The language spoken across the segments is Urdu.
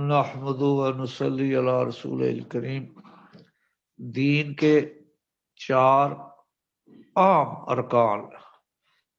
نحمد و نصلی علی رسول الکریم۔ دین کے چار عام ارکان،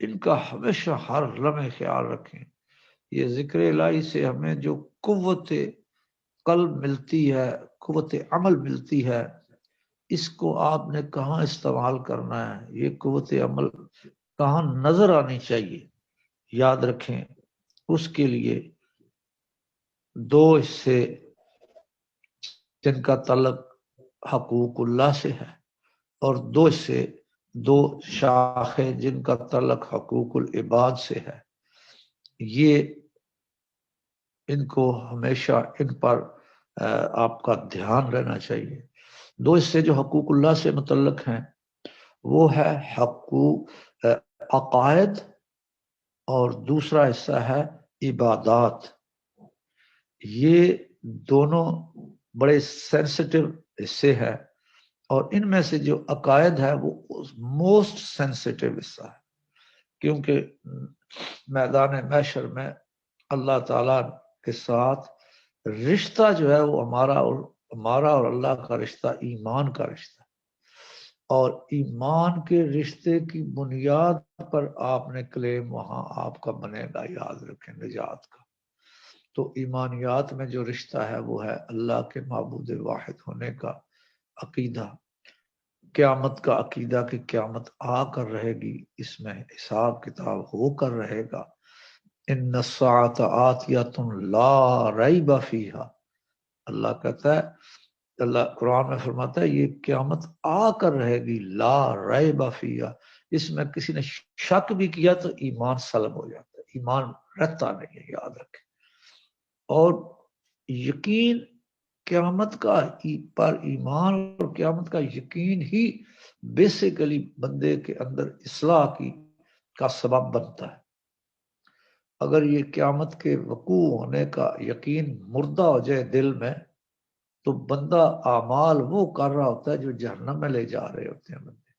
ان کا ہمیشہ ہر لمحے خیال رکھیں۔ یہ ذکر الہی سے ہمیں جو قوت قلب ملتی ہے، قوت عمل ملتی ہے، اس کو آپ نے کہاں استعمال کرنا ہے، یہ قوت عمل کہاں نظر آنی چاہیے، یاد رکھیں۔ اس کے لیے دو حصے جن کا تعلق حقوق اللہ سے ہے، اور دو شاخیں جن کا تعلق حقوق العباد سے ہے۔ یہ ان کو ہمیشہ ان پر آپ کا دھیان رہنا چاہیے۔ دو حصے جو حقوق اللہ سے متعلق ہیں وہ ہے حقوق عقائد، اور دوسرا حصہ ہے عبادات۔ یہ دونوں بڑے سینسٹیو حصے ہیں، اور ان میں سے جو عقائد ہے وہ موسٹ سینسٹیو حصہ ہے، کیونکہ میدان محشر میں اللہ تعالیٰ کے ساتھ رشتہ جو ہے وہ ہمارا اور اللہ کا رشتہ ایمان کا رشتہ ہے، اور ایمان کے رشتے کی بنیاد پر آپ نے کلیم وہاں آپ کا بنے گا، یاد رکھیں، نجات کا۔ تو ایمانیات میں جو رشتہ ہے وہ ہے اللہ کے معبود واحد ہونے کا عقیدہ، قیامت کا عقیدہ کہ قیامت آ کر رہے گی، اس میں حساب کتاب ہو کر رہے گا۔ ان الساعۃ آتیۃ لا ریب فیہا، اللہ کہتا ہے، اللہ قرآن میں فرماتا ہے یہ قیامت آ کر رہے گی، لا ریب فیہا، اس میں کسی نے شک بھی کیا تو ایمان سلب ہو جاتا ہے، ایمان رہتا نہیں ہے، یاد رکھیں۔ اور یقین قیامت کا پر ایمان اور قیامت کا یقین ہی بیسیکلی بندے کے اندر اصلاح کا سبب بنتا ہے۔ اگر یہ قیامت کے وقوع ہونے کا یقین مردہ ہو جائے دل میں، تو بندہ اعمال وہ کر رہا ہوتا ہے جو جہنم میں لے جا رہے ہوتے ہیں بندے،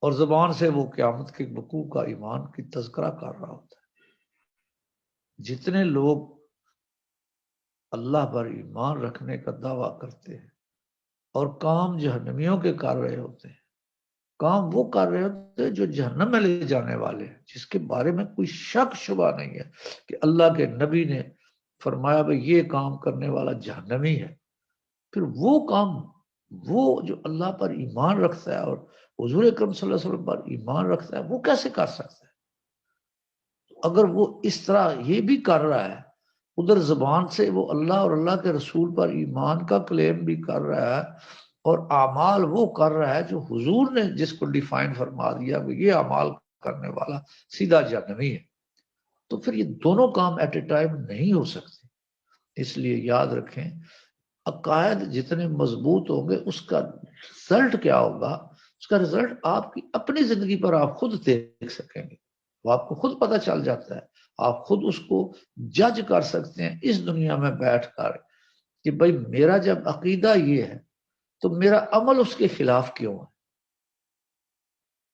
اور زبان سے وہ قیامت کے وقوع کا ایمان کی تذکرہ کر رہا ہوتا ہے۔ جتنے لوگ اللہ پر ایمان رکھنے کا دعویٰ کرتے ہیں اور کام جہنمیوں کے کر رہے ہوتے ہیں، کام وہ کر رہے ہوتے ہیں جو جہنم میں لے جانے والے ہیں، جس کے بارے میں کوئی شک شبہ نہیں ہے کہ اللہ کے نبی نے فرمایا بھئی یہ کام کرنے والا جہنمی ہے۔ پھر وہ کام، وہ جو اللہ پر ایمان رکھتا ہے اور حضور اکرم صلی اللہ علیہ وسلم پر ایمان رکھتا ہے، وہ کیسے کر سکتا ہے؟ اگر وہ اس طرح یہ بھی کر رہا ہے، ادھر زبان سے وہ اللہ اور اللہ کے رسول پر ایمان کا کلیم بھی کر رہا ہے، اور اعمال وہ کر رہا ہے جو حضور نے جس کو ڈیفائن فرما دیا کہ یہ اعمال کرنے والا سیدھا جہنمی ہے، تو پھر یہ دونوں کام ایٹ اے ٹائم نہیں ہو سکتے۔ اس لیے یاد رکھیں، عقائد جتنے مضبوط ہوں گے اس کا رزلٹ کیا ہوگا، اس کا رزلٹ آپ کی اپنی زندگی پر آپ خود دیکھ سکیں گے، وہ آپ کو خود پتہ چل جاتا ہے، آپ خود اس کو جج کر سکتے ہیں اس دنیا میں بیٹھ کر کہ بھئی میرا جب عقیدہ یہ ہے تو میرا عمل اس کے خلاف کیوں ہے۔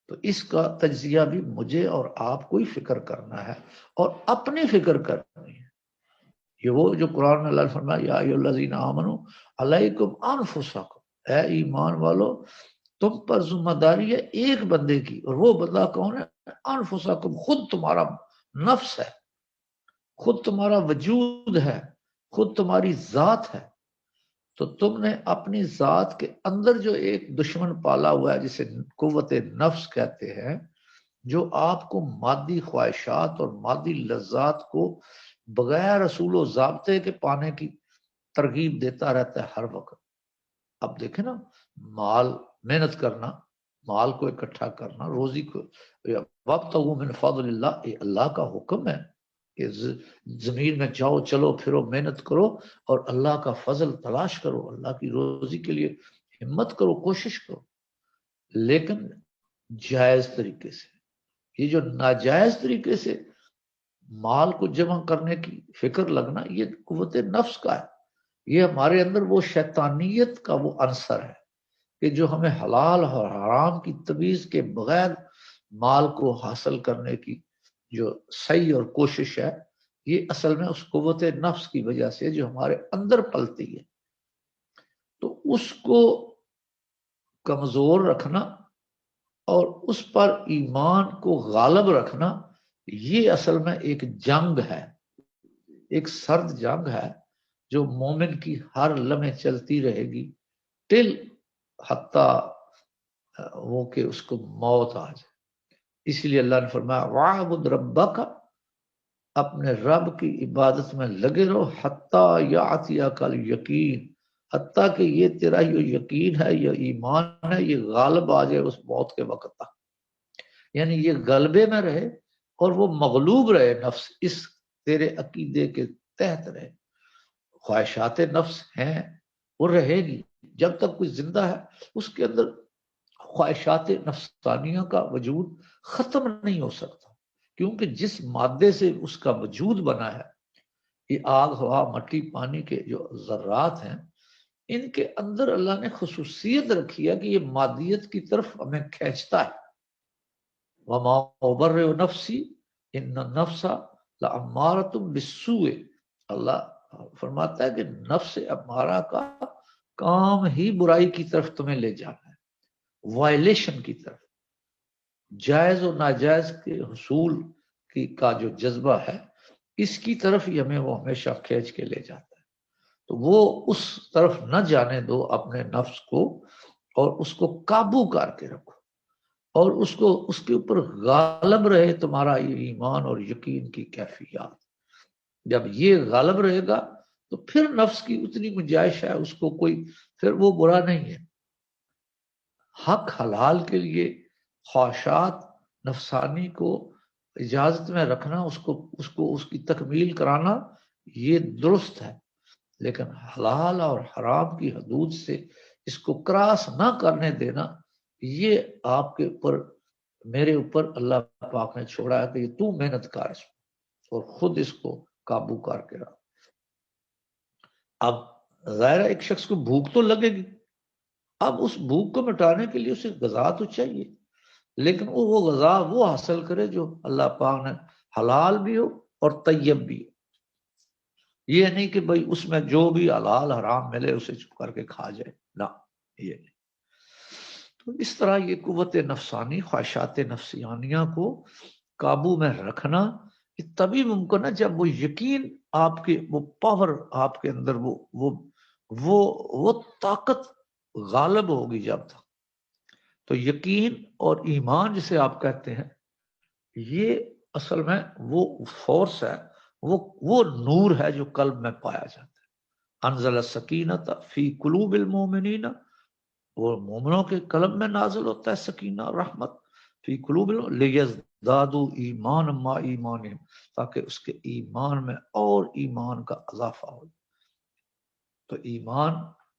تو اس کا تجزیہ بھی مجھے اور آپ کو ہی فکر کرنا ہے، اور اپنی فکر کرنی ہے۔ یہ وہ جو قرآن میں اللہ نے فرمایا یا ایھا الذین آمنوا علیکم انفسکم، اے ایمان والو تم پر ذمہ داری ہے ایک بندے کی، اور وہ بندہ کون ہے؟ انفسکم، خود تمہارا نفس ہے، خود تمہارا وجود ہے، خود تمہاری ذات ہے۔ تو تم نے اپنی ذات کے اندر جو ایک دشمن پالا ہوا ہے جسے قوت نفس کہتے ہیں، جو آپ کو مادی خواہشات اور مادی لذات کو بغیر اصول و ضابطے کے پانے کی ترغیب دیتا رہتا ہے ہر وقت۔ اب دیکھیں نا، مال، محنت کرنا، مال کو اکٹھا کرنا، روزی کو، وابتغوا من فضل اللہ، یہ اللہ کا حکم ہے کہ زمین میں جاؤ، چلو پھرو، محنت کرو اور اللہ کا فضل تلاش کرو، اللہ کی روزی کے لیے ہمت کرو، کوشش کرو، لیکن جائز طریقے سے۔ یہ جو ناجائز طریقے سے مال کو جمع کرنے کی فکر لگنا، یہ قوت نفس کا ہے، یہ ہمارے اندر وہ شیطانیت کا وہ عنصر ہے کہ جو ہمیں حلال اور حرام کی تمیز کے بغیر مال کو حاصل کرنے کی جو صحیح اور کوشش ہے، یہ اصل میں اس قوت نفس کی وجہ سے جو ہمارے اندر پلتی ہے، تو اس کو کمزور رکھنا اور اس پر ایمان کو غالب رکھنا، یہ اصل میں ایک جنگ ہے، ایک سرد جنگ ہے جو مومن کی ہر لمحے چلتی رہے گی ٹل حتیٰ وہ کہ اس کو موت آ جائے۔ اس لیے اللہ نے فرمایا وَاعْبُدْ رَبَّكَ، اپنے رب کی عبادت میں لگے رہو حتیٰ یَأْتِیَکَ الیقین، حتیٰ کہ یہ تیرا یہ یقین ہے، یہ ایمان ہے، یہ غالب آ جائے اس موت کے وقت تک، یعنی یہ غلبے میں رہے اور وہ مغلوب رہے، نفس اس تیرے عقیدے کے تحت رہے۔ خواہشات نفس ہیں، وہ رہے گی جب تک کوئی زندہ ہے، اس کے اندر خواہشات نفسانیہ کا وجود ختم نہیں ہو سکتا، کیونکہ جس مادے سے اس کا وجود بنا ہے، یہ آگ، ہوا، مٹی، پانی کے جو ذرات ہیں، ان کے اندر اللہ نے خصوصیت رکھی ہے کہ یہ مادیت کی طرف ہمیں کھینچتا ہے۔ وَمَا أُبَرِّئُ نَفْسِي إِنَّ النَّفْسَ لَأَمَّارَةٌ بِالسُّوءِ، اللہ فرماتا ہے کہ نفس امارہ کا کام ہی برائی کی طرف تمہیں لے جانا ہے، وائلیشن کی طرف، جائز و ناجائز کے حصول کا جو جذبہ ہے، اس کی طرف ہی ہمیں وہ ہمیشہ کھینچ کے لے جاتا ہے۔ تو وہ اس طرف نہ جانے دو اپنے نفس کو، اور اس کو قابو کر کے رکھو، اور اس کے اوپر غالب رہے تمہارا یہ ایمان اور یقین کی کیفیات۔ جب یہ غالب رہے گا تو پھر نفس کی اتنی گنجائش ہے، اس کو کوئی پھر وہ برا نہیں ہے۔ حق حلال کے لیے خواہشات نفسانی کو اجازت میں رکھنا، اس کی تکمیل کرانا، یہ درست ہے، لیکن حلال اور حرام کی حدود سے اس کو کراس نہ کرنے دینا، یہ آپ کے اوپر، میرے اوپر اللہ پاک نے چھوڑا ہے کہ یہ تو محنت کر اس اور خود اس کو قابو کر کے رکھ۔ اب ظاہر ہے ایک شخص کو بھوک تو لگے گی، اب اس بھوک کو مٹانے کے لیے اسے غذا تو چاہیے، لیکن وہ غذا وہ حاصل کرے جو اللہ پاک نے حلال بھی ہو اور طیب بھی ہو۔ یہ نہیں کہ بھئی اس میں جو بھی حلال حرام ملے اسے چپ کر کے کھا جائے، نہ، یہ نہیں۔ تو اس طرح یہ قوت نفسانی، خواہشات نفسانیہ کو قابو میں رکھنا یہ تبھی ممکن ہے جب وہ یقین آپ کے، وہ پاور آپ کے اندر، وہ طاقت غالب ہوگی جب تک۔ تو یقین اور ایمان جسے آپ کہتے ہیں، یہ اصل میں وہ فورس ہے، وہ نور ہے جو قلب میں پایا جاتا ہے۔ انزل السکینۃ فی قلوب المؤمنین، وہ مومنوں کے قلب میں نازل ہوتا ہے سکینہ اور رحمت، فی قلوب لیزدادوا ایمانا مع ایمانہم، تاکہ اس کے ایمان میں اور ایمان کا اضافہ ہو۔ تو ایمان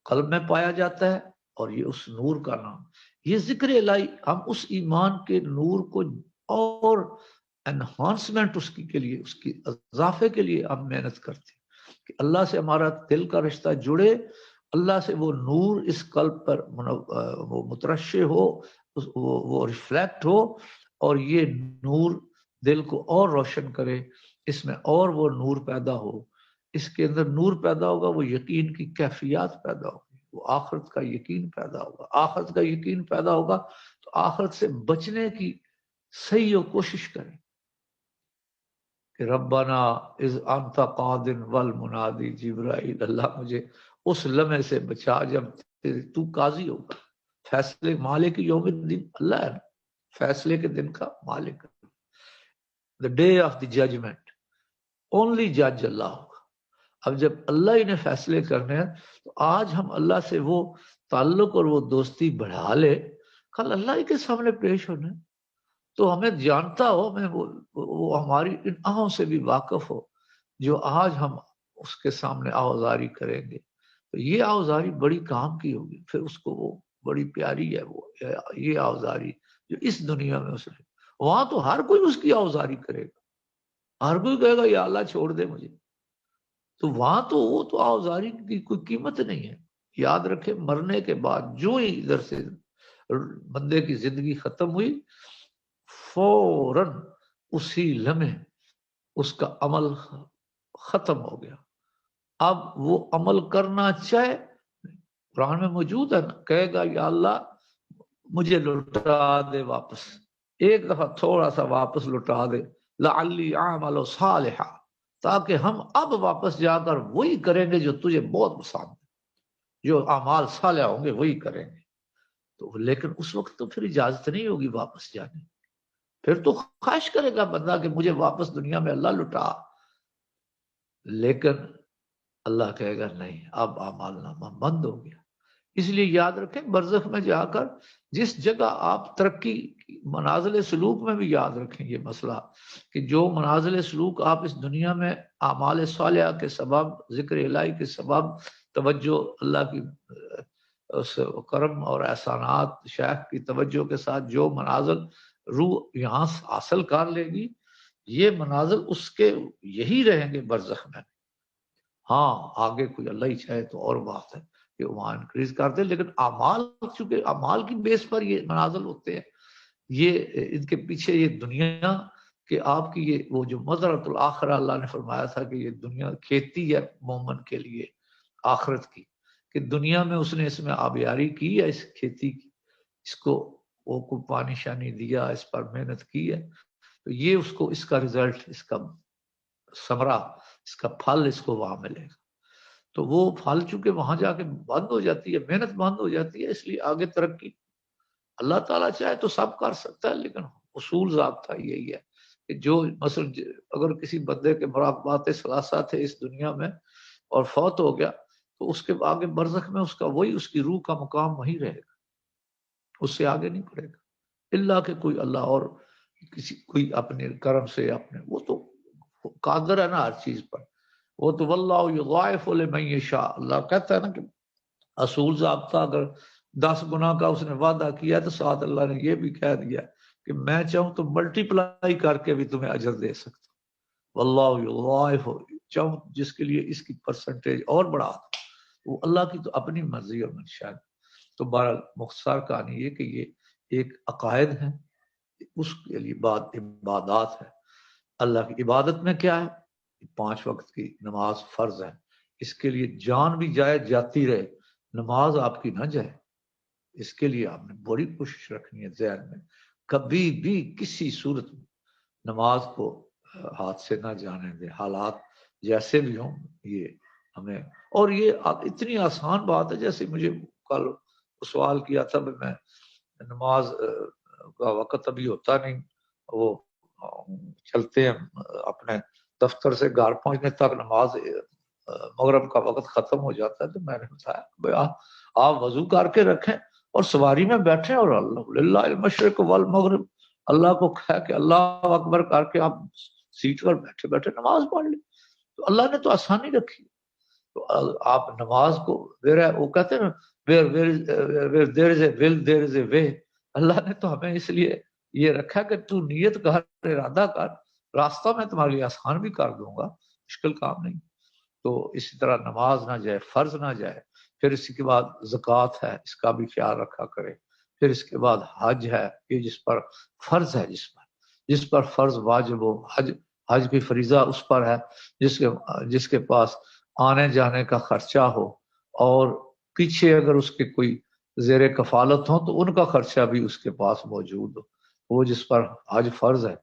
قلب میں پایا جاتا ہے، اور یہ اس نور کا نام، یہ ذکر الہی، ہم اس ایمان کے نور کو اور انہانسمنٹ اس کی کے لیے، اس کی اضافے کے لیے ہم محنت کرتے ہیں کہ اللہ سے ہمارا دل کا رشتہ جڑے، اللہ سے وہ نور اس قلب پر وہ مترشح ہو، وہ ریفلیکٹ ہو، اور یہ نور دل کو اور روشن کرے، اس میں اور وہ نور پیدا ہو، اس کے اندر نور پیدا ہوگا، وہ یقین کی کیفیات پیدا ہوگی، وہ آخرت کا یقین پیدا ہوگا، آخرت کا یقین پیدا ہوگا تو آخرت سے بچنے کی صحیح و کوشش کریں کہ ربنا اذ انت قاد والمنادی جبرائیل، اللہ مجھے اس لمحے سے بچا جب تو قاضی ہوگا، فیصلے، مالک یوم الدین اللہ ہے، فیصلے کے دن کا مالک، the day of the judgment، only judge اللہ ہوگا۔ اب جب اللہ ہی نے فیصلے کرنے ہیں تو آج ہم اللہ سے وہ تعلق اور وہ دوستی بڑھا لے، کل اللہ ہی کے سامنے پیش ہونے، تو ہمیں جانتا ہو، ہمیں وہ ہماری ان آہوں سے بھی واقف ہو جو آج ہم اس کے سامنے آوازاری کریں گے، تو یہ آوازاری بڑی کام کی ہوگی، پھر اس کو وہ بڑی پیاری ہے، وہ یہ آوازاری جو اس دنیا میں اس نے، وہاں تو ہر کوئی اس کی آوازاری کرے گا، ہر کوئی کہے گا یا اللہ چھوڑ دے مجھے، تو وہاں تو وہ تو آوازاری کی کوئی قیمت نہیں ہے۔ یاد رکھے مرنے کے بعد جو ہی ادھر سے بندے کی زندگی ختم ہوئی، فوراً اسی لمحے اس کا عمل ختم ہو گیا. اب وہ عمل کرنا چاہے، قرآن میں موجود ہے نا، کہے گا یا اللہ مجھے لٹا دے واپس، ایک دفعہ تھوڑا سا واپس لٹا دے، لعلی اعمل صالحا، تاکہ ہم اب واپس جا کر وہی کریں گے جو تجھے بہت پسند ہے، جو اعمال صالح ہوں گے وہی کریں گے. تو لیکن اس وقت تو پھر اجازت نہیں ہوگی واپس جانے، پھر تو خواہش کرے گا بندہ کہ مجھے واپس دنیا میں اللہ لٹا، لیکن اللہ کہے گا نہیں، اب اعمال نامہ بند ہو گیا. اس لیے یاد رکھیں برزخ میں جا کر جس جگہ آپ ترقی، منازل سلوک میں بھی یاد رکھیں یہ مسئلہ، کہ جو منازل سلوک آپ اس دنیا میں اعمال صالحہ کے سبب، ذکر الہی کے سبب، توجہ اللہ کی اس کرم اور احسانات، شیخ کی توجہ کے ساتھ جو منازل روح یہاں حاصل کر لے گی، یہ منازل اس کے یہی رہیں گے برزخ میں. ہاں آگے کوئی اللہ ہی چاہے تو اور بات ہے کہ وہاں انکریز کر دے، لیکن اعمال، چونکہ اعمال کی بیس پر یہ منازل ہوتے ہیں، یہ ان کے پیچھے یہ دنیا کہ آپ کی یہ وہ جو مزرعۃ الآخرہ اللہ نے فرمایا تھا کہ یہ دنیا کھیتی ہے مومن کے لیے آخرت کی، کہ دنیا میں اس نے اس میں آبیاری کی ہے اس کھیتی کی، اس کو وہ کو پانی شانی دیا، اس پر محنت کی ہے، تو یہ اس کو اس کا رزلٹ، اس کا ثمرہ، اس کا پھل اس کو وہاں ملے گا. تو وہ پھل چونکہ وہاں جا کے بند ہو جاتی ہے، محنت بند ہو جاتی ہے، اس لیے آگے ترقی اللہ تعالیٰ چاہے تو سب کر سکتا ہے، لیکن اصول ضابطہ یہی ہے کہ جو مثلا اگر کسی بندے کے مراقبات ثلاثہ تھے اس دنیا میں اور فوت ہو گیا، تو اس کے آگے برزخ میں اس کا وہی، اس کی روح کا مقام وہی رہے گا، اس سے آگے نہیں پڑے گا، اللہ کہ کوئی اللہ اور کسی کوئی اپنے کرم سے اپنے، وہ تو قادر ہے نا ہر چیز پر، وہ تو واللہ یضاعف لمن یشاء، اللہ کہتا ہے نا کہ اصول ضابطہ اگر 10 گنا کا اس نے وعدہ کیا تو ساتھ اللہ نے یہ بھی کہہ دیا کہ میں چاہوں تو ملٹی پلائی کر کے بھی تمہیں اجر دے سکتا ہوں، واللہ یضاعف، چاہوں جس کے لیے اس کی پرسنٹیج اور بڑھا دوں، وہ اللہ کی تو اپنی مرضی اور منشا ہے. تو بہرحال مختصر کہانی یہ کہ یہ ایک عقائد ہے، اس کے لیے بات عبادات ہے. اللہ کی عبادت میں کیا ہے؟ 5 وقت کی نماز فرض ہے، اس کے لیے جان بھی جائے جاتی رہے، نماز آپ کی نہ جائے، اس کے لیے آپ نے بڑی کوشش رکھنی ہے ذہن میں، کبھی بھی کسی صورت میں نماز کو ہاتھ سے نہ جانے دے، حالات جیسے بھی ہوں. یہ ہمیں، اور یہ اتنی آسان بات ہے، جیسے مجھے کل سوال کیا تھا، میں نماز کا وقت ابھی ہوتا نہیں، وہ چلتے ہیں اپنے دفتر سے گھر پہنچنے تک نماز مغرب کا وقت ختم ہو جاتا ہے، تو میں نے بتایا آپ وضو کر کے رکھیں اور سواری میں بیٹھیں اور اللہ للہ المشرق والمغرب، اللہ کو کہا کہ اللہ اکبر کر کے آپ سیٹ پر بیٹھے بیٹھے نماز پڑھ لیں. تو اللہ نے تو آسانی رکھی، تو آپ نماز کو وہ کہتے ہیں نا there is a will there is a way، اللہ نے تو ہمیں اس لیے یہ رکھا کہ تو نیت کر، ارادہ کر، راستہ میں تمہارے لیے آسان بھی کر دوں گا، مشکل کام نہیں. تو اسی طرح نماز نہ جائے، فرض نہ جائے، پھر اس کے بعد زکوٰۃ ہے، اس کا بھی خیال رکھا کرے، پھر اس کے بعد حج ہے، یہ جس پر فرض ہے، جس پر فرض واجب ہو، حج کی فریضہ اس پر ہے جس کے پاس آنے جانے کا خرچہ ہو، اور پیچھے اگر اس کے کوئی زیر کفالت ہوں تو ان کا خرچہ بھی اس کے پاس موجود ہو. وہ جس پر حج فرض ہے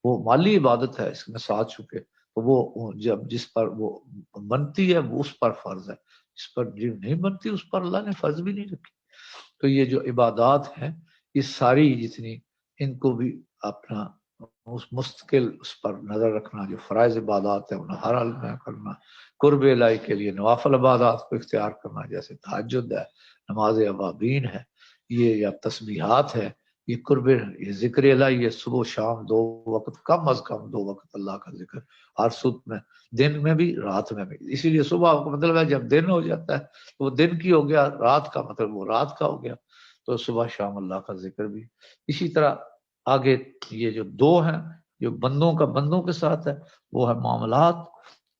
وہ مالی عبادت ہے، اس میں ساتھ چکے، وہ جب جس پر وہ بنتی ہے وہ اس پر فرض ہے، جس پر جو نہیں بنتی اس پر اللہ نے فرض بھی نہیں رکھی. تو یہ جو عبادات ہیں یہ ساری جتنی، ان کو بھی اپنا مستقل اس پر نظر رکھنا، جو فرائض عبادات ہیں انہیں ہر حال میں کرنا، قرب الہی کے لیے نوافل عبادات کو اختیار کرنا، جیسے تہجد ہے، نماز اوابین ہے، یہ یا تسبیحات ہے، یہ قرب، یہ ذکر الہی، یہ صبح و شام 2 وقت، کم از کم 2 وقت اللہ کا ذکر ہر صبح میں، دن میں بھی رات میں بھی. اسی لیے صبح کا مطلب ہے جب دن ہو جاتا ہے تو وہ دن کی ہو گیا، رات کا مطلب وہ رات کا ہو گیا، تو صبح شام اللہ کا ذکر بھی. اسی طرح آگے یہ جو 2 ہیں جو بندوں کے ساتھ ہے وہ ہے معاملات،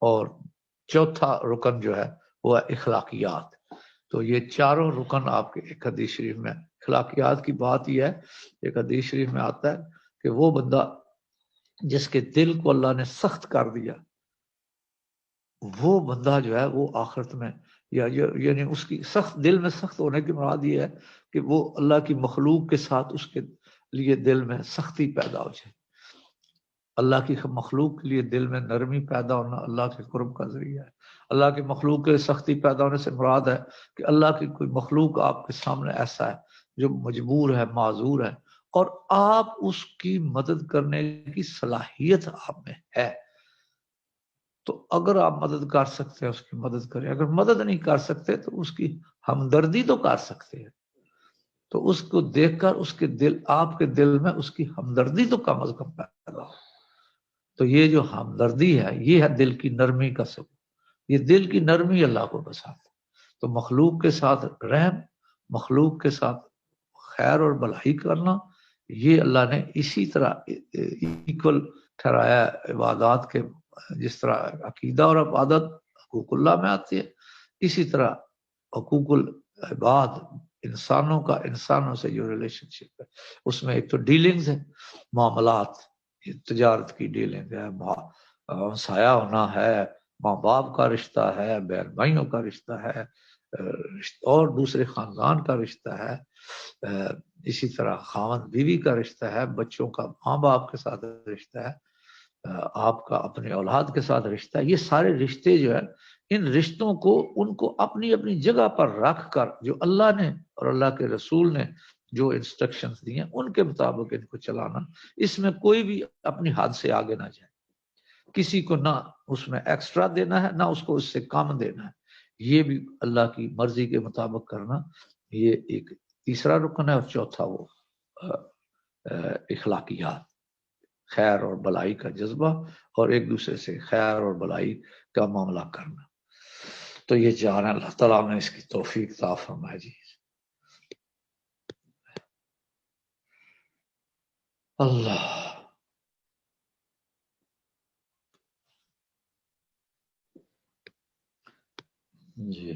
اور چوتھا رکن جو ہے وہ ہے اخلاقیات. تو یہ چاروں رکن آپ کے ایک حدیث شریف میں، اخلاقیات کی بات یہ ہے، ایک حدیث شریف میں آتا ہے کہ وہ بندہ جس کے دل کو اللہ نے سخت کر دیا، وہ بندہ جو ہے وہ آخرت میں یعنی اس کی سخت دل میں سخت ہونے کی مراد یہ ہے کہ وہ اللہ کی مخلوق کے ساتھ اس کے لیے دل میں سختی پیدا ہو جائے. اللہ کی مخلوق کے لیے دل میں نرمی پیدا ہونا اللہ کے قرب کا ذریعہ ہے. اللہ کی مخلوق کے سختی پیدا ہونے سے مراد ہے کہ اللہ کی کوئی مخلوق آپ کے سامنے ایسا ہے جو مجبور ہے، معذور ہے، اور آپ اس کی مدد کرنے کی صلاحیت آپ میں ہے. تو اگر آپ مدد کر سکتے ہیں اس کی مدد کریں، اگر مدد نہیں کر سکتے تو اس کی ہمدردی تو کر سکتے ہیں. تو اس کو دیکھ کر اس کے دل، آپ کے دل میں اس کی ہمدردی تو کم از کم پیدا ہو. تو یہ جو ہمدردی ہے یہ ہے دل کی نرمی کا سبب. یہ دل کی نرمی اللہ کو پسند ہے. تو مخلوق کے ساتھ رحم، مخلوق کے ساتھ خیر اور بھلائی کرنا، یہ اللہ نے اسی طرح ایکول ٹھہرایا عبادات کے. جس طرح عقیدہ اور عبادت حقوق اللہ میں آتی ہے، اسی طرح حقوق العباد انسانوں کا انسانوں سے جو ریلیشن شپ ہے اس میں ایک تو ڈیلنگز ہے، معاملات، تجارت کی ڈیلنگ ہے، ہمسایہ ہونا ہے، ماں باپ کا رشتہ ہے، بہن بھائیوں کا رشتہ ہے، اور دوسرے خاندان کا رشتہ ہے، اسی طرح خاوند بیوی کا رشتہ ہے، بچوں کا ماں باپ کے ساتھ رشتہ ہے، آپ کا اپنے اولاد کے ساتھ رشتہ ہے. یہ سارے رشتے جو ہے، ان رشتوں کو ان کو اپنی اپنی جگہ پر رکھ کر جو اللہ نے اور اللہ کے رسول نے جو انسٹرکشنز دی ہیں ان کے مطابق ان کو چلانا. اس میں کوئی بھی اپنی حد سے آگے نہ جائے، کسی کو نہ اس میں ایکسٹرا دینا ہے نہ اس کو اس سے کم دینا ہے. یہ بھی اللہ کی مرضی کے مطابق کرنا، یہ ایک تیسرا رکن ہے. اور چوتھا وہ اخلاقیات، خیر اور بلائی کا جذبہ اور ایک دوسرے سے خیر اور بلائی کا معاملہ کرنا. تو یہ جانا اللہ تعالیٰ نے اس کی توفیق عطا فرمائے. جی اللہ جی.